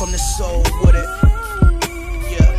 from the soul with it. Yeah.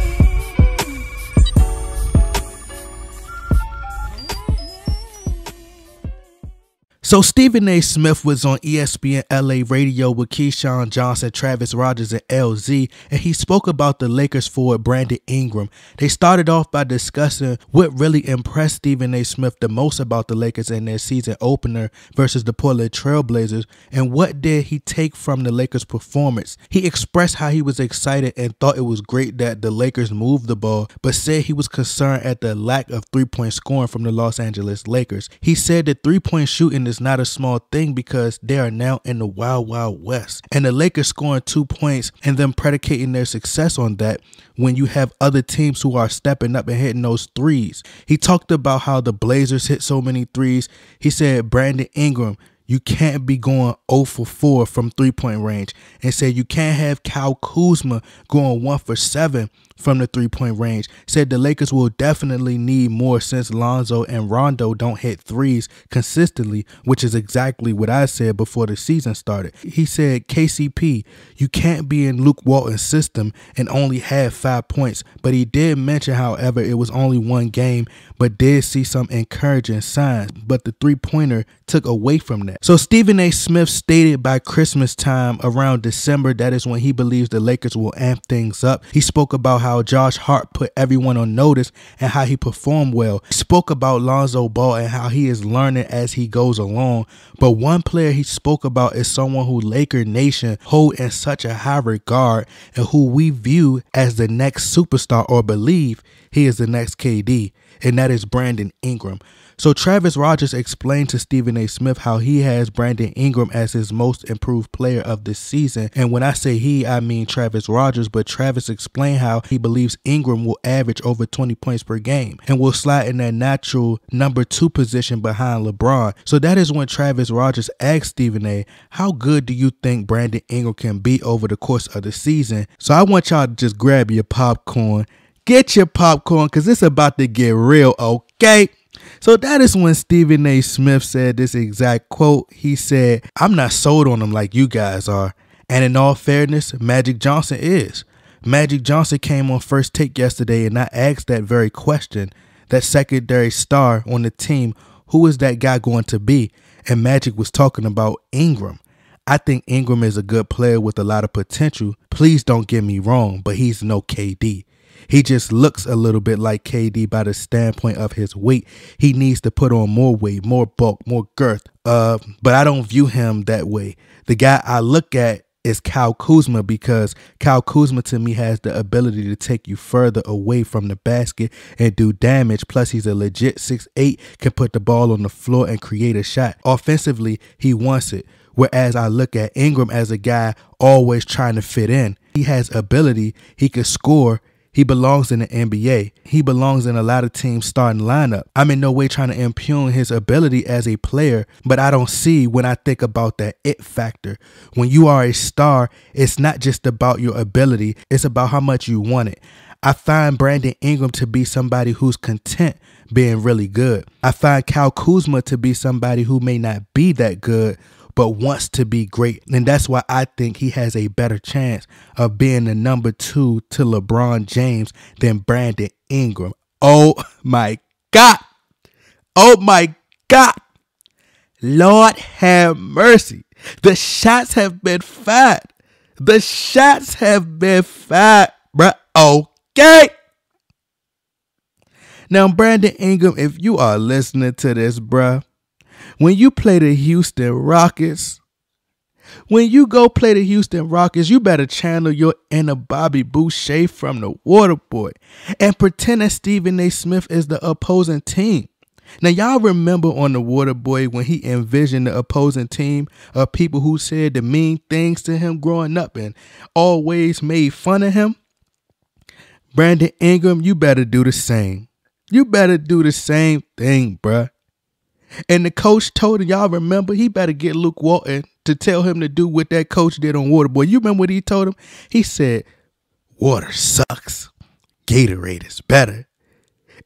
So Stephen A. Smith was on ESPN LA radio with Keyshawn Johnson, Travis Rogers, and LZ, and he spoke about the Lakers forward Brandon Ingram. They started off by discussing what really impressed Stephen A. Smith the most about the Lakers in their season opener versus the Portland Trail Blazers, and what did he take from the Lakers' performance. He expressed how he was excited and thought it was great that the Lakers moved the ball, but said he was concerned at the lack of three-point scoring from the Los Angeles Lakers. He said that three-point shooting is not a small thing because they are now in the wild, wild west. And the Lakers scoring 2 points and them predicating their success on that when you have other teams who are stepping up and hitting those threes. He talked about how the Blazers hit so many threes. He said, Brandon Ingram, you can't be going 0 for 4 from three-point range, and said you can't have Kuzma going 1 for 7 from the three-point range. Said the Lakers will definitely need more since Lonzo and Rondo don't hit threes consistently, which is exactly what I said before the season started. He said, KCP, you can't be in Luke Walton's system and only have 5 points, but he did mention, however, it was only one game, but did see some encouraging signs, but the three-pointer took away from that. So Stephen A. Smith stated by Christmas time around December, that is when he believes the Lakers will amp things up. He spoke about how Josh Hart put everyone on notice and how he performed well. He spoke about Lonzo Ball and how he is learning as he goes along. But one player he spoke about is someone who Laker Nation hold in such a high regard and who we view as the next superstar, or believe he is the next KD, and that is Brandon Ingram. So Travis Rogers explained to Stephen A. Smith how he has Brandon Ingram as his most improved player of this season. And when I say he, I mean Travis Rogers, but Travis explained how he believes Ingram will average over 20 points per game and will slide in that natural number 2 position behind LeBron. So that is when Travis Rogers asked Stephen A., how good do you think Brandon Ingram can be over the course of the season? So I want y'all to just grab your popcorn. Get your popcorn, because it's about to get real, okay? So that is when Stephen A. Smith said this exact quote. He said, I'm not sold on him like you guys are. And in all fairness, Magic Johnson is. Magic Johnson came on First Take yesterday, and I asked that very question, that secondary star on the team, who is that guy going to be? And Magic was talking about Ingram. I think Ingram is a good player with a lot of potential. Please don't get me wrong, but he's no KD. He just looks a little bit like KD by the standpoint of his weight. He needs to put on more weight, more bulk, more girth. But I don't view him that way. The guy I look at is Kuzma, because Kuzma to me has the ability to take you further away from the basket and do damage. Plus, he's a legit 6'8", can put the ball on the floor and create a shot. Offensively, he wants it. Whereas I look at Ingram as a guy always trying to fit in. He has ability. He can score. He belongs in the NBA. He belongs in a lot of teams' starting lineup. I'm in no way trying to impugn his ability as a player, but I don't see when I think about that it factor. When you are a star, it's not just about your ability. It's about how much you want it. I find Brandon Ingram to be somebody who's content being really good. I find Kuzma to be somebody who may not be that good, but wants to be great. And that's why I think he has a better chance of being the number 2 to LeBron James than Brandon Ingram. Oh my God. Oh my God. Lord have mercy. The shots have been fired. The shots have been fired, bruh. Okay. Now, Brandon Ingram, if you are listening to this, bruh, when you play the Houston Rockets, when you go play the Houston Rockets, you better channel your inner Bobby Boucher from the Waterboy and pretend that Stephen A. Smith is the opposing team. Now, y'all remember on the Waterboy when he envisioned the opposing team of people who said the mean things to him growing up and always made fun of him? Brandon Ingram, you better do the same. You better do the same thing, bruh. And the coach told him, y'all remember, he better get Luke Walton to tell him to do what that coach did on Waterboy. You remember what he told him? He said, water sucks. Gatorade is better.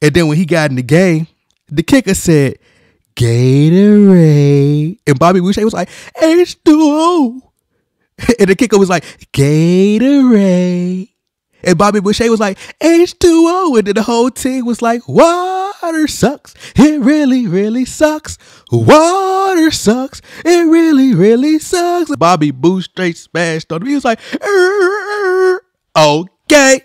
And then when he got in the game, the kicker said, Gatorade. And Bobby Boucher was like, H2O. And the kicker was like, Gatorade. And Bobby Boucher was like, H2O. And then the whole team was like, water sucks. It really, really sucks. Water sucks. It really, really sucks. Bobby Boo straight smashed on him. He was like, okay.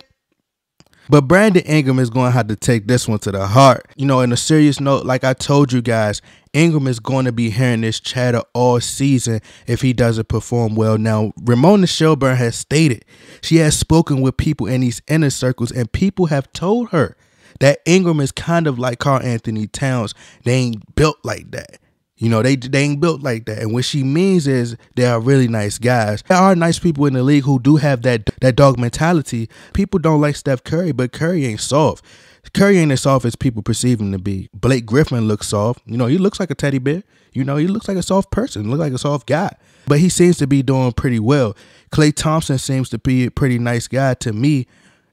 But Brandon Ingram is going to have to take this one to the heart. You know, in a serious note, like I told you guys, Ingram is going to be hearing this chatter all season if he doesn't perform well. Now, Ramona Shelburne has stated she has spoken with people in these inner circles, and people have told her that Ingram is kind of like Karl Anthony Towns. They ain't built like that. You know, they ain't built like that. And what she means is they are really nice guys. There are nice people in the league who do have that dog mentality. People don't like Steph Curry, but Curry ain't soft. Curry ain't as soft as people perceive him to be. Blake Griffin looks soft. You know, he looks like a teddy bear. You know, he looks like a soft person, looks like a soft guy. But he seems to be doing pretty well. Klay Thompson seems to be a pretty nice guy to me,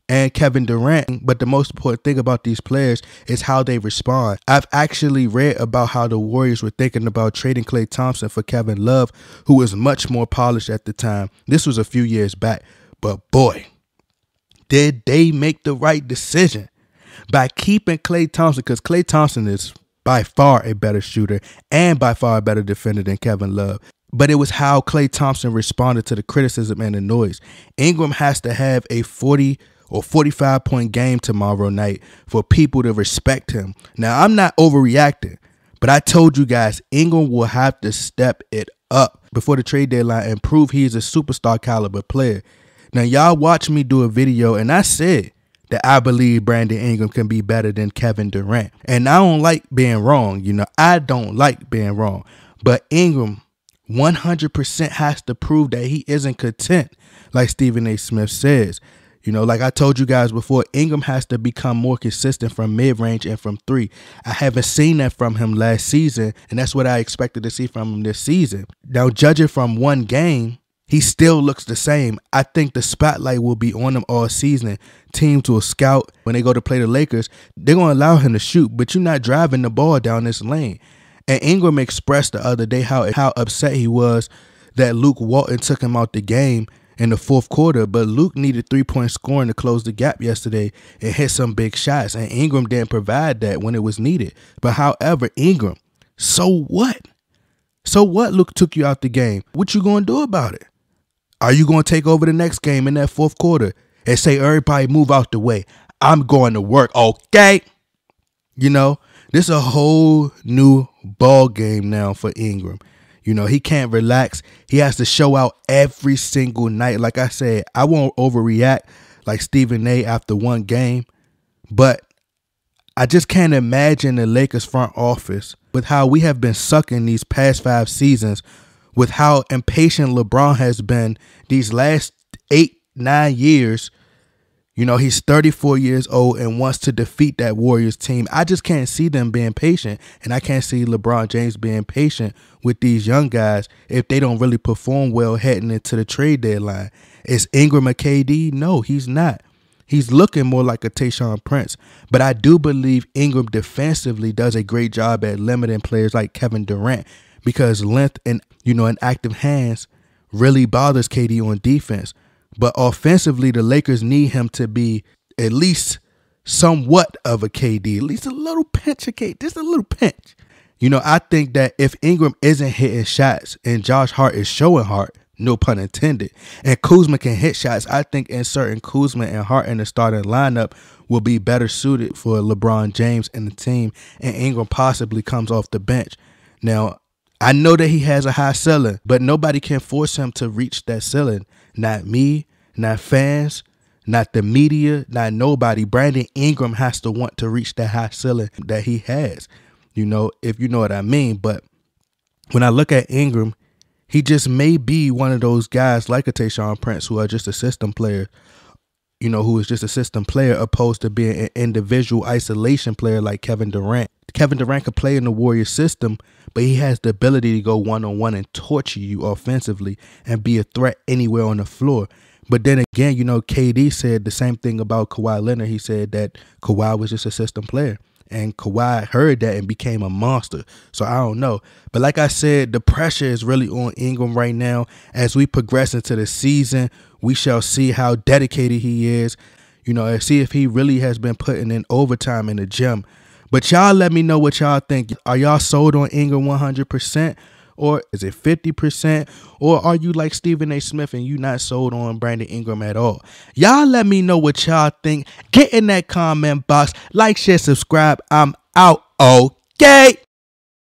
and Kevin Durant. But the most important thing about these players is how they respond. I've actually read about how the Warriors were thinking about trading Klay Thompson for Kevin Love, who was much more polished at the time. This was a few years back. But boy, did they make the right decision by keeping Klay Thompson, because Klay Thompson is by far a better shooter and by far a better defender than Kevin Love. But it was how Klay Thompson responded to the criticism and the noise. Ingram has to have a 40 or 45-point game tomorrow night for people to respect him. Now, I'm not overreacting, but I told you guys Ingram will have to step it up before the trade deadline and prove he is a superstar caliber player. Now, y'all watch me do a video, and I said that I believe Brandon Ingram can be better than Kevin Durant. And I don't like being wrong. You know, I don't like being wrong. But Ingram 100% has to prove that he isn't content, like Stephen A. Smith says. You know, like I told you guys before, Ingram has to become more consistent from mid-range and from three. I haven't seen that from him last season, and that's what I expected to see from him this season. Now, judging from one game, he still looks the same. I think the spotlight will be on him all season. Teams will scout when they go to play the Lakers. They're going to allow him to shoot, but you're not driving the ball down this lane. And Ingram expressed the other day how upset he was that Luke Walton took him out the game in the fourth quarter, but Luke needed 3-point scoring to close the gap yesterday and hit some big shots, and Ingram didn't provide that when it was needed. But however, Ingram, so what? So what? Luke took you out the game. What you going to do about it? Are you going to take over the next game in that fourth quarter and say, everybody move out the way? I'm going to work, okay? You know, this is a whole new ball game now for Ingram. You know, he can't relax. He has to show out every single night. Like I said, I won't overreact like Stephen A. after one game, but I just can't imagine the Lakers front office with how we have been sucking these past 5 seasons, with how impatient LeBron has been these last 8-9 years. You know, he's 34 years old and wants to defeat that Warriors team. I just can't see them being patient, and I can't see LeBron James being patient with these young guys if they don't really perform well heading into the trade deadline. Is Ingram a KD? No, he's not. He's looking more like a Tayshaun Prince. But I do believe Ingram defensively does a great job at limiting players like Kevin Durant, because length and, you know, and active hands really bothers KD on defense. But offensively, the Lakers need him to be at least somewhat of a KD, at least a little pinch of KD, just a little pinch. You know, I think that if Ingram isn't hitting shots and Josh Hart is showing Hart, no pun intended, and Kuzma can hit shots, I think inserting Kuzma and Hart in the starting lineup will be better suited for LeBron James and the team, and Ingram possibly comes off the bench. Now, I know that he has a high ceiling, but nobody can force him to reach that ceiling. Not me, not fans, not the media, not nobody. Brandon Ingram has to want to reach that high ceiling that he has, you know, if you know what I mean. But when I look at Ingram, he just may be one of those guys like a Tayshaun Prince who are just a system player, you know, who is just a system player opposed to being an individual isolation player like Kevin Durant. Kevin Durant can play in the Warriors system, but he has the ability to go one-on-one and torture you offensively and be a threat anywhere on the floor. But then again, you know, KD said the same thing about Kawhi Leonard. He said that Kawhi was just a system player. And Kawhi heard that and became a monster. So I don't know. But like I said, the pressure is really on Ingram right now. As we progress into the season, we shall see how dedicated he is, and see if he really has been putting in overtime in the gym. But y'all let me know what y'all think. Are y'all sold on Ingram 100%? Or is it 50%? Or are you like Stephen A. Smith and you not sold on Brandon Ingram at all? Y'all let me know what y'all think. Get in that comment box. Like, share, subscribe. I'm out. Okay.